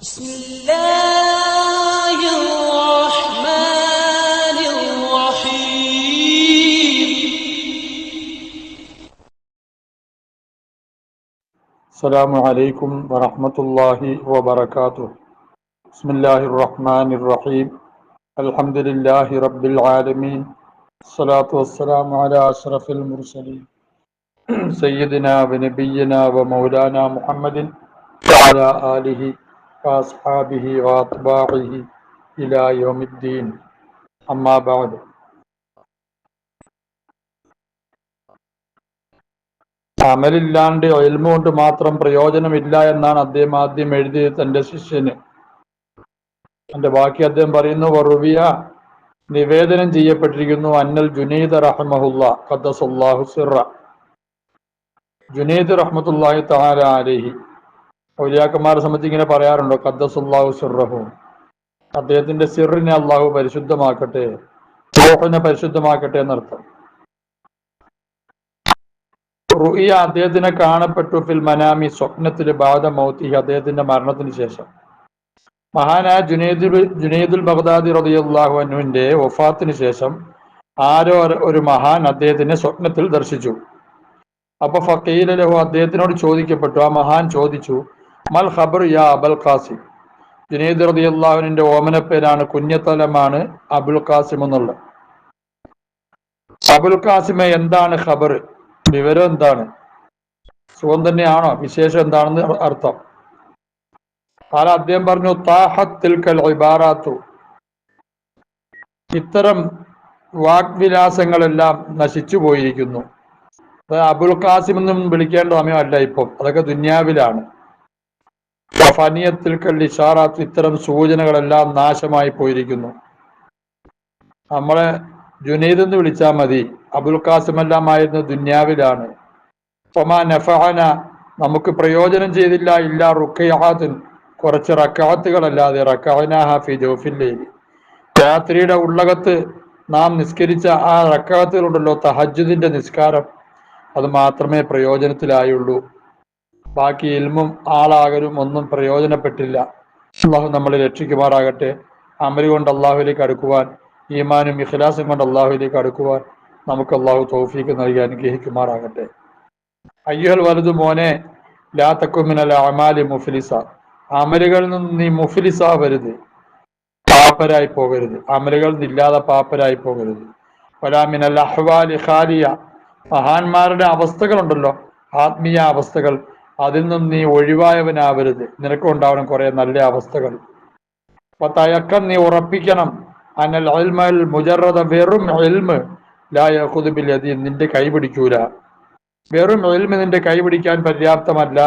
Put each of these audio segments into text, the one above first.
بسم الله الرحمن الرحيم. السلام عليكم ورحمة الله وبركاته. بسم الله الرحمن الرحيم. الحمد لله رب العالمين. الصلاة والسلام على أشرف المرسلين سيدنا ونبينا ومولانا محمد وعلى آله وأصحابه وأتباعه إلى يوم الدين. أما بعد. അമലില്ലാണ്ട് ഇൽമ കൊണ്ട് മാത്രം പ്രയോജനമില്ല എന്നാണ് അദ്ദേഹം ആദ്യം എഴുതിയത് തന്റെ ശിഷ്യന്. എന്റെ ബാക്കി അദ്ദേഹം പറയുന്നു, വറുവിയ നിവേദനം ചെയ്യപ്പെട്ടിരിക്കുന്നു, അന്നൽ ജുനൈദ് റഹ്മഹുല്ല ഖദ്ദസല്ലാഹു സിറ, ജുനൈദ് റഹ്മത്തുള്ളാഹി തആല അലൈഹി, ഔലിയാക്കന്മാരെ സംബന്ധിച്ച് ഇങ്ങനെ പറയാറുണ്ടോ, ഖദ്ദസല്ലാഹു സിറഹു, അദ്ദേഹത്തിന്റെ സിറിനെ അള്ളാഹു പരിശുദ്ധമാക്കട്ടെ, റൂഹിനെ പരിശുദ്ധമാക്കട്ടെ എന്നർത്ഥം. റുഇയ അദ്ദേഹത്തിനെ കാണപ്പെട്ടു ഫിൽ മനാമി, സ്വപ്നത്തിൽ, ബാദ മൗതിഹി, അദ്ദേഹത്തിന്റെ മരണത്തിന് ശേഷം. മഹാനായ ജുനൈദുൽ ബഗ്ദാദി റളിയല്ലാഹു അൻഹുവിന്റെ വഫാത്തിന് ശേഷം ആരോ ഒരു മഹാൻ അദ്ദേഹത്തിനെ സ്വപ്നത്തിൽ ദർശിച്ചു. അപ്പൊ ഫഖീല ലഹു, അദ്ദേഹത്തിനോട് ചോദിക്കപ്പെട്ടു, ആ മഹാൻ ചോദിച്ചു, മൽ ഖബർ യാ അബുൽ ഖാസിം. ജുനൈദ് റളിയല്ലാഹു അൻഹുവിന്റെ ഓമനപ്പേരാണ്, കുഞ്ഞത്തലമാണ് അബുൽ ഖാസിം എന്നുള്ളത്. അബുൽ ഖാസിമെ, എന്താണ് ഖബർ, വിവരം എന്താണ്, സുഖം തന്നെയാണോ, വിശേഷം എന്താണെന്ന് അർത്ഥം. കാല, അദ്ദേഹം പറഞ്ഞു, താഹത്തിൽ ഇബാറാത്തു, ഇത്തരം വാഗ്വിലാസങ്ങളെല്ലാം നശിച്ചു പോയിരിക്കുന്നു. അബുൽ ഖാസിം എന്നും വിളിക്കേണ്ട സമയമല്ല ഇപ്പം, അതൊക്കെ ദുന്യാവിലാണ്. ഫനിയത്തിൽ ഇഷാറാത്ത്, ഇത്തരം സൂചനകളെല്ലാം നാശമായി പോയിരിക്കുന്നു. നമ്മളെ ജുനൈദ് എന്ന് വിളിച്ചാൽ മതി, അബുൽ ഖാസിം എല്ലാം ആയിരുന്നു ദുന്യാവിലാണ്. ഫമാ നഫഅന, നമുക്ക് പ്രയോജനം ചെയ്തില്ല, ഇല്ല റുക്കയാത്തുൻ, കുറച്ച് റക്അത്തുകളല്ലാതെ, റകഅനാഹ ഫി ജൗഫിൽ ലൈൽ, രാത്രിയുടെ ഉള്ളകത്ത് നാം നിസ്കരിച്ച ആ റക്അത്തുകളുണ്ടല്ലോ, തഹജ്ജുദിന്റെ നിസ്കാരം, അത് മാത്രമേ പ്രയോജനത്തിലായുള്ളൂ. ബാക്കി ഇൽമും ആളാകലും ഒന്നും പ്രയോജനപ്പെട്ടില്ല. അള്ളാഹു നമ്മളെ രക്ഷിക്കുമാറാകട്ടെ. അമൽ കൊണ്ട് അള്ളാഹുവിലേക്ക് അടുക്കുവാൻ, ഈമാനും ഇഖ്ലാസും കൊണ്ട് അള്ളാഹുവിലേക്ക് അടുക്കുവാൻ നമുക്ക് അള്ളാഹു തൗഫീഖ് നൽകി അനുഗ്രഹിക്കുമാറാകട്ടെ. അയ്യുഹൽ വലതു, മോനെ, ലാ തകുൻ മിനൽ അഅമാലി മുഫ്ലിസ, അമലുകളിൽ നിന്ന് നീ മുഫ്ലിസാവരുത്, പാപ്പരായി പോകരുത്, അമലുകളിൽ നിന്നില്ലാതെ പാപ്പരായി പോകരുത്. വലാ മിനൽ അഹ്വാലി ഖാലിയ, മഹാന്മാരുടെ അവസ്ഥകളുണ്ടല്ലോ, ആത്മീയ അവസ്ഥകൾ, അതിൽ നിന്നും നീ ഒഴിവായവനാവരുത്, നിനക്കുണ്ടാവണം കുറെ നല്ല അവസ്ഥകൾ. തയക്കം, നീ ഉറപ്പിക്കണം, അനൽ ഇൽമൽ മുജറദ, വെറും ഇൽമ്, ലാ യഖുദു ബിൽ യദി, നിന്റെ കൈ പിടിക്കൂല. വെറും ഇൽമ് നിന്റെ കൈ പിടിക്കാൻ പര്യാപ്തമല്ല.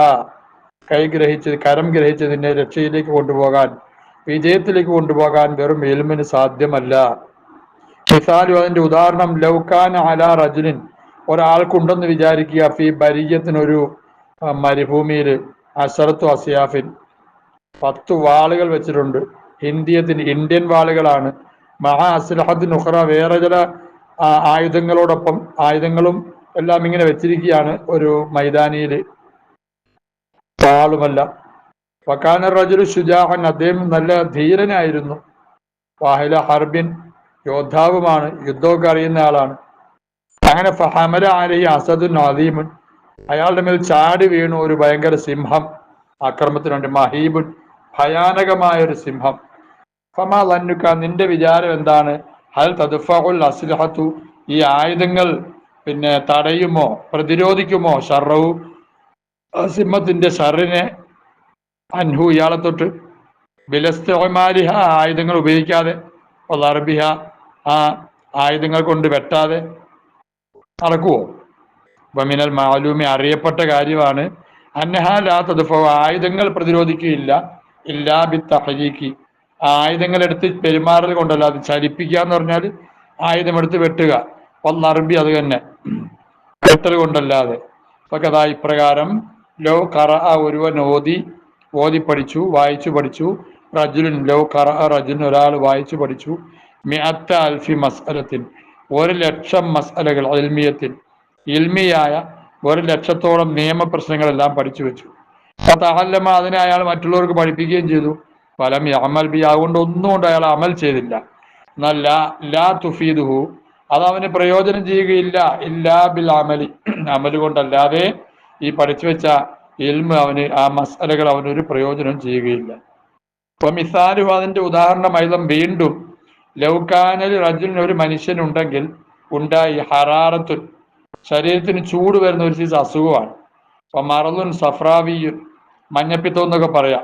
കരം ഗ്രഹിച്ച് നിന്നെ രക്ഷയിലേക്ക് കൊണ്ടുപോകാൻ, വിജയത്തിലേക്ക് കൊണ്ടുപോകാൻ വെറും ഇൽമിന് സാധ്യമല്ല. മിസാലു, അതിന്റെ ഉദാഹരണം, ലൗകാന അലാ റജുലിൻ, ഒരാൾക്കുണ്ടെന്ന് വിചാരിക്കുക, ഫി ബരിയത്തിന്, ഒരു മരുഭൂമിയിൽ, അശറത്തു അസിയാഫിൻ, 10 വാളുകൾ വെച്ചിട്ടുണ്ട്, ഇന്ത്യൻ വാളുകളാണ്, മഹാ അസ്ലഹത്തിൻ ഉഖറ, വേറെ ചില ആയുധങ്ങളോടൊപ്പം, ആയുധങ്ങളും എല്ലാം ഇങ്ങനെ വെച്ചിരിക്കുകയാണ് ഒരു മൈതാനിയിൽ, വാളുമല്ല. വകാന റജുലു ശുജാഅൻ, അദ്ദേഹം നല്ല ധീരനായിരുന്നു, വാഹില ഹർബിൻ, യോദ്ധാവുമാണ്, യുദ്ധമൊക്കെ അറിയുന്ന ആളാണ്. അങ്ങനെ ഫഹമല അലൈഹി അസദുൻ അദീമുൻ, അയാളുടെ മേൽ ചാടി വീണു ഒരു ഭയങ്കര സിംഹം, ആക്രമണത്തിനുണ്ട്. മഹീബുൻ, ഭയാനകമായ ഒരു സിംഹം. ഫമാ ലന്നുക, നിന്റെ വിചാരം എന്താണ്, ഹൽ തദ്ഫഉൽ അസ്ലഹതു, ഈ ആയുധങ്ങൾ പിന്നെ തടയുമോ, പ്രതിരോധിക്കുമോ, ഷർറഹു, സിംഹത്തിന്റെ ഷർറിനെ, അൻഹു, ഇയാളെ തൊട്ട്, ബിലസ്തിഅമാലിഹ, ആയുധങ്ങൾ ഉപയോഗിക്കാതെ, വദർബിഹ, ആ ആയുധങ്ങൾ കൊണ്ട് വെട്ടാതെ നടക്കുവോ. വമിനൽ മാലൂമി, അറിയപ്പെട്ട കാര്യമാണ്, അന്നഹ ലാ തദ്ഫഉ, ആയുധങ്ങൾ പ്രതിരോധിക്കുകയില്ല, ഇല്ലാ ബിത്തഹ്രീക്കി, ആയുധങ്ങൾ എടുത്ത് പെരുമാറൽ കൊണ്ടല്ല, അത് ചലിപ്പിക്കുക എന്ന് പറഞ്ഞാൽ ആയുധമെടുത്ത് വെട്ടുക, വന്നർബി, അത് തന്നെ വെട്ടൽ കൊണ്ടല്ലാതെ. അപ്പൊ കഥാ ഇപ്രകാരം, ലോ ഖറ, ഒരുവൻ ഓതി പഠിച്ചു, വായിച്ചു പഠിച്ചു, റജുലുൻ, ലോ ഖറ റജുലുൻ, ഒരാൾ വായിച്ചു പഠിച്ചു, മിഅത്ത അൽഫി മസ്അലത്തിൻ, 1,00,000 മസ്അലകൾ, ഇൽമിയത്തിൻ, ഇൽമിയായ 1,00,000-ഓളം നിയമപ്രശ്നങ്ങളെല്ലാം പഠിച്ചു വെച്ചു. തഅല്ലമ, അതിനെ അയാൾ മറ്റുള്ളവർക്ക് പഠിപ്പിക്കുകയും ചെയ്തു. ഫലം യഅമൽ ബി, അതുകൊണ്ട് ഒന്നും കൊണ്ട് അയാൾ അമൽ ചെയ്തില്ല. എന്നാൽ ലാ തുഫീദുഹു, അത് അവന് പ്രയോജനം ചെയ്യുകയില്ല. ഇല്ലാ ബിൽ അമലി, അമൽ കൊണ്ടല്ലാതെ ഈ പഠിച്ചു വെച്ച ഇൽമ് അവന്, ആ മസ്അലകൾ അവനൊരു പ്രയോജനം ചെയ്യുകയില്ല. അപ്പൊ മിസാലു, അതിന്റെ ഉദാഹരണം മൈലം വീണ്ടും, ലൗകാനൽ റജുലിന്, ഒരു മനുഷ്യനുണ്ടെങ്കിൽ ഉണ്ടായി ഹറാറത്തുൻ, ശരീരത്തിന് ചൂട് വരുന്ന ഒരു സീസ് അസുഖമാണ്. അപ്പൊ മറലുൻ സഫ്രാവിയുൻ, മഞ്ഞപ്പിത്തം എന്നൊക്കെ പറയാം,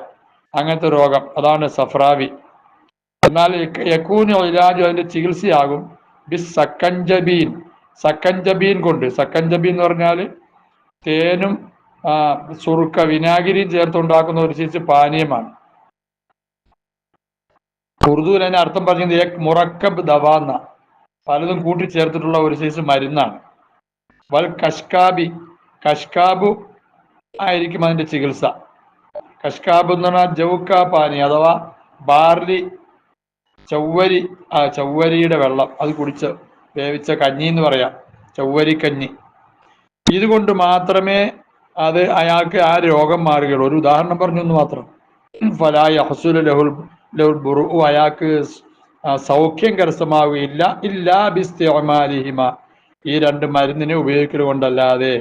അങ്ങനത്തെ രോഗം, അതാണ് സഫ്രാവി. എന്നാൽ യക്കൂന് ഇലാജു, അതിന്റെ ചികിത്സയാകും ബിസ് സക്കഞ്ചബീൻ, സക്കഞ്ചബീൻ കൊണ്ട്. സക്കഞ്ചബീൻ എന്ന് പറഞ്ഞാൽ തേനും സുറുക്ക, വിനാഗിരിയും ചേർത്തുണ്ടാക്കുന്ന ഒരു സീസ് പാനീയമാണ്. ഉറുദുവിൽ അതിന്റെ അർത്ഥം പറഞ്ഞത് മുറക്കബ് ദവാന്ന, പലതും കൂട്ടിച്ചേർത്തിട്ടുള്ള ഒരു സൈസ് മരുന്നാണ്. വൽ കഷ്കാബി, കഷ്കാബു ആയിരിക്കും അതിന്റെ ചികിത്സ. കഷ്കാബ് എന്ന് പറഞ്ഞാൽ ജൗക്ക പാനി, അഥവാ ബാർലി, ചവ്വരിയുടെ വെള്ളം, അത് കുടിച്ച് വേവിച്ച കഞ്ഞി എന്ന് പറയാം, ചവ്വരി കഞ്ഞി. ഇതുകൊണ്ട് മാത്രമേ അത് അയാൾക്ക് ആ രോഗം മാറുകയുള്ളൂ. ഒരു ഉദാഹരണം പറഞ്ഞു എന്ന് മാത്രം. ഫലാ യഹ്സുലു ലഹുൽ ബുറു, അയാൾക്ക് സൗഖ്യം കരസ്ഥമാവുകയില്ല. ഇല്ലാ ബിസ്തിഅമാലിഹിമ, ഈ രണ്ട് മരുന്നിനെ ഉപയോഗിക്കൽ കൊണ്ടല്ലാതെ.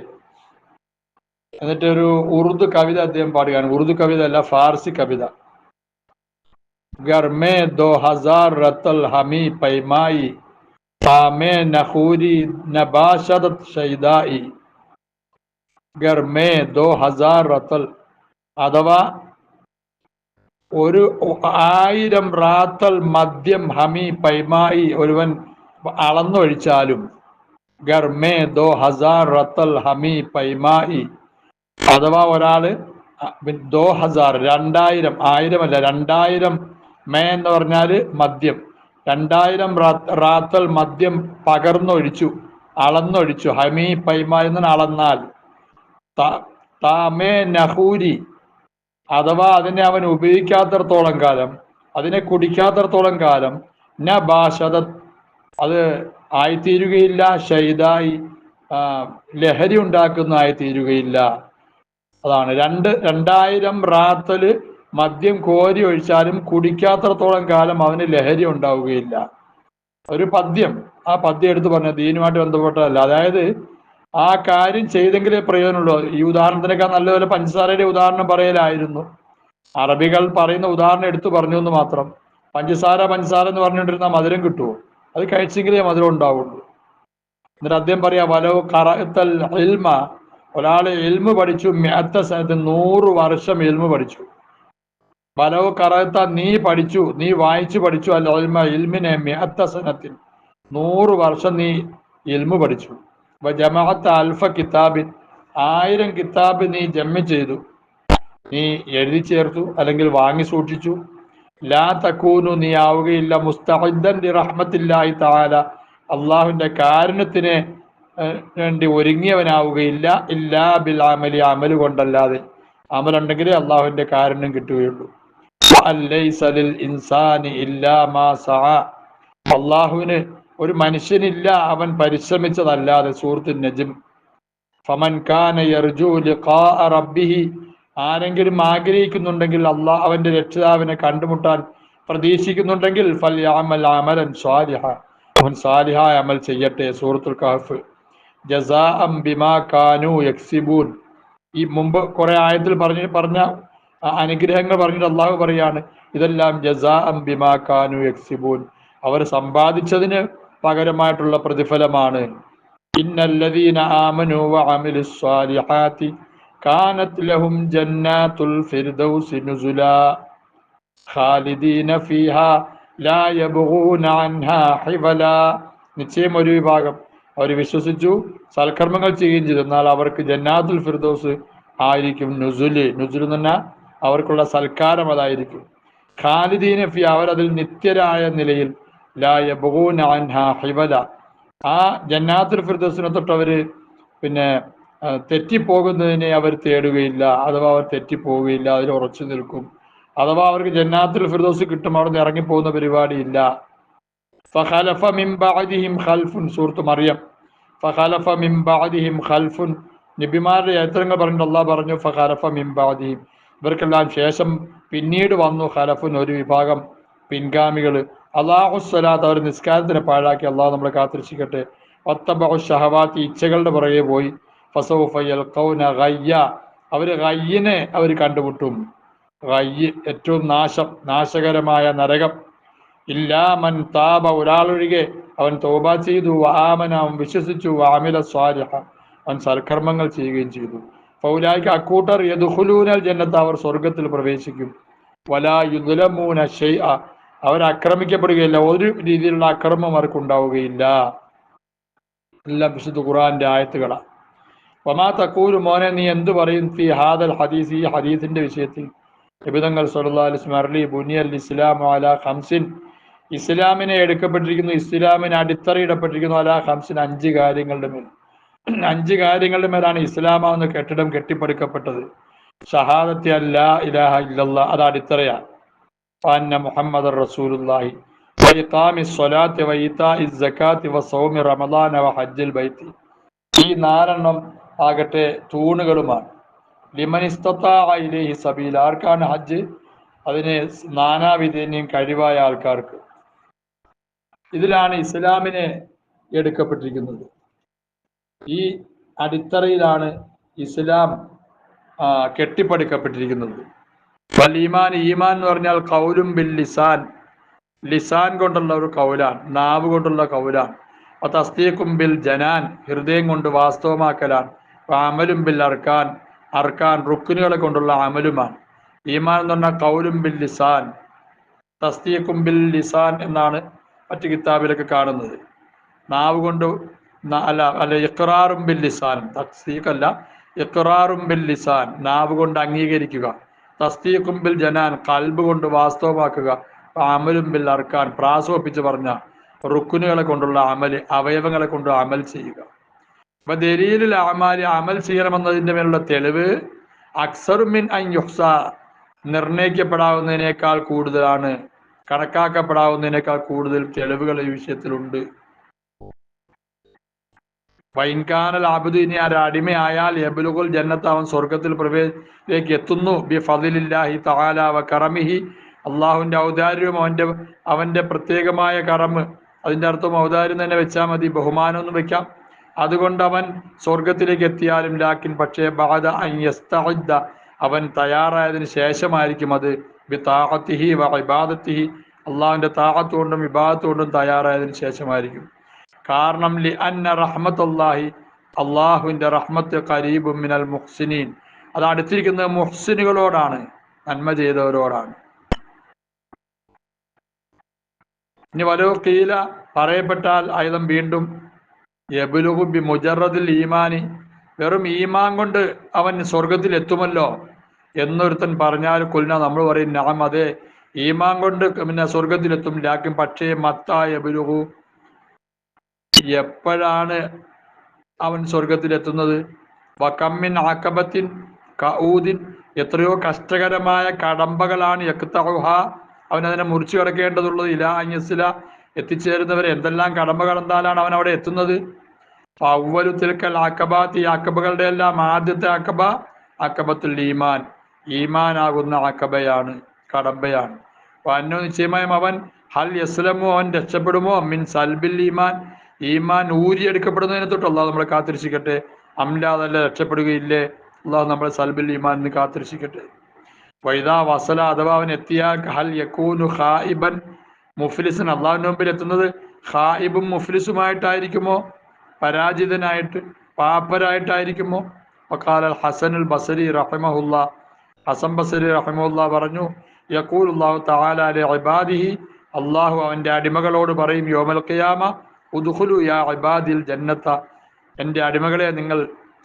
എന്നിട്ട് ഒരു ഉറുദു കവിത അദ്ദേഹം പാടുകയാണ്. ഉറുദു കവിത അല്ല, ഫാർസി കവിത. ഗർമേ 2000 റത്തൽ ഹമി പൈമായി, താമേ നഖൂരി നബാശദത് ഷൈദായി. ഗർമേ 2000 റത്തൽ, അഥവാ 1000 റാത്തൽ മദ്യം, ഹമി പൈമായി, ഒരുവൻ അളന്നൊഴിച്ചാലും. ഗർമേ 2000 റത്തൽ ഹമി പൈമായി, അഥവാ ഒരാള് 2000, 2000, 1000 അല്ല, 2000 മേ എന്ന് പറഞ്ഞാല് മദ്യം, 2000 റാത്തൽ മദ്യം പകർന്നൊഴിച്ചു, അളന്നൊഴിച്ചു. ഹമി പൈമായി എന്ന് അളന്നാൽ. താമേ നഹൂരി, അഥവാ അതിനെ അവൻ ഉപയോഗിക്കാത്തടത്തോളം കാലം, അതിനെ കുടിക്കാത്തടത്തോളം കാലം, ന ബാഷദ, അത് ആയിത്തീരുകയില്ല. ഷൈദായി, ലഹരി ഉണ്ടാക്കുന്ന ആയിത്തീരുകയില്ല. അതാണ് 2000 റാത്തല് മദ്യം കോരി ഒഴിച്ചാലും കുടിക്കാത്തടത്തോളം കാലം അവന് ലഹരി ഉണ്ടാവുകയില്ല. ഒരു പദ്യം, ആ പദ്യം എടുത്ത് പറഞ്ഞ ദീനുമായിട്ട് ബന്ധപ്പെട്ടതല്ല. അതായത് ആ കാര്യം ചെയ്തെങ്കിലേ പ്രയോജനമുള്ളൂ. ഈ ഉദാഹരണത്തിനേക്കാൾ നല്ലപോലെ പഞ്ചസാരയുടെ ഉദാഹരണം പറയലായിരുന്നു. അറബികൾ പറയുന്ന ഉദാഹരണം എടുത്തു പറഞ്ഞു എന്ന് മാത്രം. പഞ്ചസാര എന്ന് പറഞ്ഞുകൊണ്ടിരുന്ന മധുരം കിട്ടുമോ? അത് കഴിച്ചെങ്കിലേ മധുരം ഉണ്ടാവുള്ളൂ. എന്നിട്ട് അദ്ദേഹം പറയാ, വലോ ഖറഅത്തൽ ഇൽമ, ഒരാള് ഇൽമു പഠിച്ചു, 100 സനത്ത്, 100 വർഷം ഇൽമു പഠിച്ചു. വലോ ഖറഅത്ത, നീ പഠിച്ചു, നീ വായിച്ചു പഠിച്ചു, അൽ ഇൽമ, ഇൽമിനെ 100 സനത്തിൽ, 100 വർഷം നീ ഇൽമു പഠിച്ചു. ജമഅത്ത അൽഫ കിതാബിൻ, 1000 കിതാബ് നീ ജമ്മ ചെയ്തു, നീ എഴുതി ചേർത്തു, അല്ലെങ്കിൽ വാങ്ങി സൂക്ഷിച്ചു. ലാ തകൂനു, നീ ആവുകയില്ല, മുസ്തഇദ്ദൻ ലിറഹ്മത്തില്ലാഹി തആല, അള്ളാഹുവിന്റെ കാരുണ്യത്തിന് വേണ്ടി ഒരുങ്ങിയവനാവുകയില്ല. ഇല്ലാ ബിൽ അമലി, അമല് കൊണ്ടല്ലാതെ. അമലുണ്ടെങ്കിലേ അള്ളാഹുവിന്റെ കാരുണ്യം കിട്ടുകയുള്ളൂ. അലൈസ ലിൽ ഇൻസാനി ഇല്ലാ മാ സഅ, അള്ളാഹുവിന് ഒരു മനുഷ്യനില്ല അവൻ പരിശ്രമിച്ചതല്ലാതെ. സൂറത്തുൻ നജ്ം. ഫമൻ കാന യർജു ലിഖാഅ റബ്ബിഹി, ആരെങ്കിലും ആഗ്രഹിക്കുന്നുണ്ടെങ്കിൽ, അള്ളാഹ് അവന്റെ രക്ഷിതാവിനെ കണ്ടുമുട്ടാൻ പ്രതീക്ഷിക്കുന്നുണ്ടെങ്കിൽ, ഫൽയഅമൽ അമലൻ സ്വാലിഹ, അവൻ സാലിഹായ അമൽ ചെയ്യട്ടെ. സൂറത്തുൽ കഹഫ്. ജസാഅം ബിമാ കാനൂ യക്സിബൂൻ, ഈ മുമ്പ് കുറെ ആയത്തിൽ പറഞ്ഞ അനുഗ്രഹങ്ങൾ പറഞ്ഞിട്ട് അള്ളാഹു പറയാണ്, ഇതെല്ലാം ജസാഅം ബിമാ കാനൂ യക്സിബൂൻ, അവർ സമ്പാദിച്ചതിന് പകരമായിട്ടുള്ള പ്രതിഫലമാണ്. ഇന്നല്ലദീന ആമനൂ വഅമിലുസ് സ്വാലിഹാത്തി കാനത് ലഹും ജന്നാത്തുൽ ഫിർദൗസി നുസുലാ ഖാലിദീന ഫീഹാ ലാ യബ്ഗൂന അൻഹാ ഹിവലാ. നിശ്ചയം ഒരു വിഭാഗം അവർ വിശ്വസിച്ചു, സൽക്കർമ്മങ്ങൾ ചെയ്യുകയും ചെയ്തു, എന്നാൽ അവർക്ക് ജന്നാത്തുൽ ഫിർദൗസ് ആയിരിക്കും നുസുല്. നുസുൽ എന്ന് പറഞ്ഞാൽ അവർക്കുള്ള സൽക്കാരം അതായിരിക്കും. ഖാലിദീന ഫീ, അവരതിൽ നിത്യരായ നിലയിൽ. ലാ യബ്ഗൂന അൻഹാ ഹിവല, ആ ജന്നാത്തുൽ ഫിർദൗസിനെ തൊട്ടവര് പിന്നെ തെറ്റിപ്പോകുന്നതിനെ അവർ തേടുകയില്ല, അഥവാ അവർ തെറ്റിപ്പോവുകയില്ല, അതിൽ ഉറച്ചു നിൽക്കും. അഥവാ അവർക്ക് ജന്നാത്തുൽ ഫിർദൗസ് കിട്ടും, അവിടെ നിന്ന് ഇറങ്ങിപ്പോകുന്ന പരിപാടിയില്ല. ഫഖലഫ മിൻ ബഅദിഹിം ഖൽഫുൻ, സൂറത്ത് മറിയം. ഫഖലഫ മിൻ ബഅദിഹിം ഖൽഫുൻ നബിമാരുടെ ചരിത്രങ്ങൾ പറഞ്ഞിട്ട് അള്ളാഹ് പറഞ്ഞു ഫഖലഫ മിൻ ബഅദിഹിം, ഇവർക്കെല്ലാം ശേഷം പിന്നീട് വന്നു ഖലഫുൻ, ഒരു വിഭാഗം പിൻഗാമികൾ, അല്ലാഹുസ്സലാത്ത്, അവർ നിസ്കാരത്തിനെ പാഴാക്കി. അള്ളാഹു നമ്മളെ കാത്തിരക്ഷിക്കട്ടെ. വത്തബഉ ഷഹവാത്തി, ഇച്ഛകളുടെ പുറകെ പോയി. ഫസൗഫ യൽഖൗന ഗയ്യ, അവർ ഗയ്യിനെ അവർ കണ്ടുമുട്ടും. ഗയ്യ് ഏറ്റവും നാശകരമായ നരകം. ഇല്ലാ മൻ താബ, ഒരാളൊഴികെ, അവൻ തൗബ ചെയ്തു, വആമന, അവൻ വിശ്വസിച്ചു, വഅമില സ്വാലിഹ, അവൻ സൽക്കർമ്മങ്ങൾ ചെയ്യുകയും ചെയ്തു. ഫൗലായിക, അക്കൂട്ടർ, യദ്ഖുലൂനൽ ജന്നത, അവർ സ്വർഗത്തിൽ പ്രവേശിക്കും. വലാ യുദ്ലമൂന ശൈഅ, അവർ ആക്രമിക്കപ്പെടുകയില്ല, ഒരു രീതിയിലുള്ള അക്രമം അവർക്ക് ഉണ്ടാവുകയില്ല. എല്ലാം വിശുദ്ധ ഖുർആന്റെ ആയത്തുകളാണ്. വമാ തഖൂലു, മോനെ നീ എന്തു പറയും, ഫി ഹാദൽ ഹദീസ്, ഈ ഹദീസിന്റെ വിഷയത്തിൽ. നബിതങ്ങൾ സല്ലല്ലാഹു അലൈഹി വസല്ലം അർളി ബുനിയൽ ഇസ്ലാമു അലാ ഖംസിൻ, ഇസ്ലാമിനെ എടുക്കപ്പെട്ടിരിക്കുന്നു, ഇസ്ലാമിന് അടിത്തറയിടപ്പെട്ടിരിക്കുന്നു, അലാ ഖംസിൻ, 5 കാര്യങ്ങളുടെ മേൽ. 5 കാര്യങ്ങളുടെ മേലാണ് ഇസ്ലാമാവുന്ന കെട്ടിടം കെട്ടിപ്പടുക്കപ്പെട്ടത്. ഷഹാദത്തി അല്ലാ ഇലാഹ ഇല്ലല്ലാഹ്, അത് അടിത്തറയാണ്. അന്ന മുഹമ്മദർ റസൂലുള്ളാഹി, വഇഖാമിസ് സ്വലാത്തി വഇതാഇസ് സകാത്തി വസൗമി റമളാന വഹജ്ജിൽ ബൈത്തി, ഈ 4 ആകട്ടെ തൂണുകളുമാണ്. ലിമൻ ഇസ്തതാഅ ഇലൈഹി സബീല, ആർക്കാണ് ഹജ്ജ്? അതിന് നാനാവിധേനയും കഴിവായ ആൾക്കാർക്ക്. ഇതിലാണ് ഇസ്ലാമിനെ എടുക്കപ്പെട്ടിരിക്കുന്നത്. ഈ അടിത്തറയിലാണ് ഇസ്ലാം കെട്ടിപ്പടുക്കപ്പെട്ടിരിക്കുന്നത്. വൽ ഈമാൻ, ഈമാൻ എന്ന് പറഞ്ഞാൽ ഖൗലും ബിൽ ലിസാൻ, ലിസാൻ കൊണ്ടുള്ള ഒരു കൗലാണ്, നാവ് കൊണ്ടുള്ള കൗലാണ്. തസ്ദീഖും ബിൽ ജനാൻ, ഹൃദയം കൊണ്ട് വാസ്തവമാക്കലാണ്. അമലും ബിൽ അർക്കാൻ, അർക്കാൻ റുക്നുകളെ കൊണ്ടുള്ള അമലുമാണ്. ഈമാൻ എന്ന് പറഞ്ഞാൽ ഖൗലും ബിൽ ലിസാൻ, തസ്ദീഖും ബിൽ ലിസാൻ എന്നാണ് മറ്റു കിതാബിലൊക്കെ കാണുന്നത്. നാവ് കൊണ്ട് അല്ല ഇഖ്റാറും ബിൽ ലിസാൻ, തസ്ദീഖ് അല്ല, ഇഖ്റാറും ബിൽ ലിസാൻ, നാവ് കൊണ്ട് അംഗീകരിക്കുക. തസ്ദീഖും ബിൽ ജനാൻ, ഖൽബ് കൊണ്ട് വാസ്തവമാക്കുക. അമലും ബിൽ അർക്കാൻ, പ്രാസോപ്പിച്ച് പറഞ്ഞ റുക്കുനുകളെ കൊണ്ടുള്ള അമൽ, അവയവങ്ങളെ കൊണ്ട് അമൽ ചെയ്യുക. അപ്പൊ ദലീലുൽ അഅമാലി, അമൽ ചെയ്യണമെന്നതിന്റെ മേലുള്ള തെളിവ് അക്സറു മിൻ അൻ യുഹ്സ, നിർണയിക്കപ്പെടാവുന്നതിനേക്കാൾ കൂടുതലാണ്, കണക്കാക്കപ്പെടാവുന്നതിനേക്കാൾ കൂടുതൽ തെളിവുകൾ ഈ വിഷയത്തിലുണ്ട്. വൈൻകാനൽ അബ്ദു, ഇനി ആ അടിമയായാൽ, യബ്ലുഗുൽ ജന്നത്ത്, അവൻ സ്വർഗത്തിൽ പ്രവേശിലേക്ക് എത്തുന്നു, ബി ഫളില്ലാഹി തആല വ കറമിഹി, അള്ളാഹുവിന്റെ ഔദാര്യവും അവന്റെ പ്രത്യേകമായ കറമ്, അതിന്റെ അർത്ഥം ഔദാര്യം തന്നെ വെച്ചാൽ മതി, ബഹുമാനമൊന്നും വെക്കാം. അതുകൊണ്ട് അവൻ സ്വർഗത്തിലേക്ക് എത്തിയാലും, ലാക്കിൻ പക്ഷേ, ബഅദ അൻ യസ്തഇദ്ദ, അവൻ തയ്യാറായതിനു ശേഷമായിരിക്കും അത്, ബി താഅത്തിഹി വ ഇബാദത്തിഹി, അള്ളാഹുവിന്റെ താഅത്ത് കൊണ്ടും ഇബാദത്ത് കൊണ്ടും തയ്യാറായതിനു ശേഷമായിരിക്കും. കാരണം ലി അന്ന റഹ്മത്തുല്ലാഹി, അള്ളാഹുവിന്റെ റഹ്മത്ത്, ഖരീബും മിനൽ മുഹ്സിനീൻ, അത് അടുത്തിരിക്കുന്നത് മുഹ്സിനുകളോടാണ്, നന്മ ചെയ്തവരോടാണ്. ഇനി വലോ ഖീല, പറയപ്പെട്ടാൽ, ആയുധം വീണ്ടും, യബ്ലുഗു ബി മുജറദിൽ ഈമാനി, വെറും ഈമാൻ കൊണ്ട് അവൻ സ്വർഗത്തിൽ എത്തുമല്ലോ എന്നൊരുത്തൻ പറഞ്ഞാൽ, കുൽന, നമ്മൾ പറയും, നഅം, അതെ, ഈമാൻ കൊണ്ട് പിന്നെ സ്വർഗത്തിലെത്തും. ലാക്കിൻ പക്ഷേ, മത്താ യബ്ലുഗു, എപ്പോഴാണ് അവൻ സ്വർഗത്തിലെത്തുന്നത്? വകമ്മിൻ അഖബത്തിൻ കഊദിൻ, എത്രയോ കഷ്ടകരമായ കടമ്പകളാണ്, യഖ്തഉഹ, അവൻ അതിനെ മുറിച്ചു കിടക്കേണ്ടതുള്ളത്, ഇലാ അൻയസില, എത്തിച്ചേരുന്നവരെ എന്തെല്ലാം കടമ്പ കടന്നാലാണ് അവൻ അവിടെ എത്തുന്നത്. അവ്വലു തിൽക്കൽ അഖബാത്ത്, ഈ അഖബകളുടെ എല്ലാം ആദ്യത്തെ അഖബ അഖബത്തുൽ ഈമാൻ, ഈമാനാകുന്ന അഖബയാണ്, കടമ്പയാണ്. അന്നോ, നിശ്ചയമായും അവൻ, ഹൽ യസ്ലമു, അവൻ രക്ഷപ്പെടുമോ, മിൻ സൽബിൽ ഈമാൻ, ഈമാൻ ഊരിയെടുക്കപ്പെടുന്നതിനെ തൊട്ട്. അള്ളാഹു നമ്മളെ കാത്തിരക്ഷിക്കട്ടെ. അംലാദല്ല, രക്ഷപ്പെടുകയില്ലേ. അള്ളാഹു നമ്മളെ സൽബിൽ ഈമാൻ എന്ന് കാത്തിരക്ഷിക്കട്ടെ. വൈദാ വസല, അഥവാ അവൻ എത്തിയാൽ, ഹൽ യകൂനു ഖായിബൻ മുഫ്ലിസൻ, അള്ളാഹുവിന്റെ മുമ്പിൽ എത്തുന്നത് ഖായിബും മുഫ്ലിസുമായിട്ടായിരിക്കുമോ, പരാജിതനായിട്ട്, പാപ്പരായിട്ടായിരിക്കുമോ? വഖാല ഹസനുൽ ബസരി റഹിമഹുല്ലാ, ഹസൻ ബസരി റഹിമഹുല്ലാ പറഞ്ഞു, യഖൂലുല്ലാഹു തആല ലി ഇബാദിഹി, അള്ളാഹു അവന്റെ അടിമകളോട് പറയും, യൗമൽ ഖിയാമ, ഉദ്ഖുലു യാ ഇബാദിൽ ജന്നത്ത, എൻ്റെ അടിമകളെ നിങ്ങൾ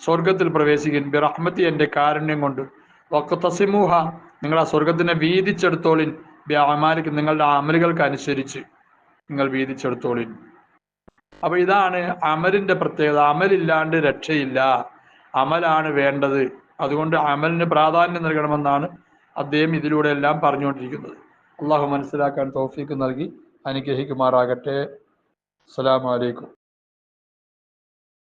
സ്വർഗത്തിൽ പ്രവേശിക്കും, ബിറഹ്മത്തി, എൻ്റെ കാരുണ്യം കൊണ്ട്, വഖ്തസിമുഹ, നിങ്ങൾ ആ സ്വർഗത്തിനെ വീതിച്ചെടുത്തോളിൻ, ബി അമാലിക്ക്, നിങ്ങളുടെ അമലുകൾക്ക് അനുസരിച്ച് നിങ്ങൾ വീതിച്ചെടുത്തോളിൻ. അപ്പൊ ഇതാണ് അമലിന്റെ പ്രത്യേകത. അമലില്ലാണ്ട് രക്ഷയില്ല, അമലാണ് വേണ്ടത്. അതുകൊണ്ട് അമലിന് പ്രാധാന്യം നൽകണമെന്നാണ് അദ്ദേഹം ഇതിലൂടെ എല്ലാം പറഞ്ഞുകൊണ്ടിരിക്കുന്നത്. അള്ളാഹു മനസ്സിലാക്കാൻ തൗഫീക്ക് നൽകി അനുഗ്രഹിക്കുമാറാകട്ടെ. അസ്സലാമു അലൈക്കും.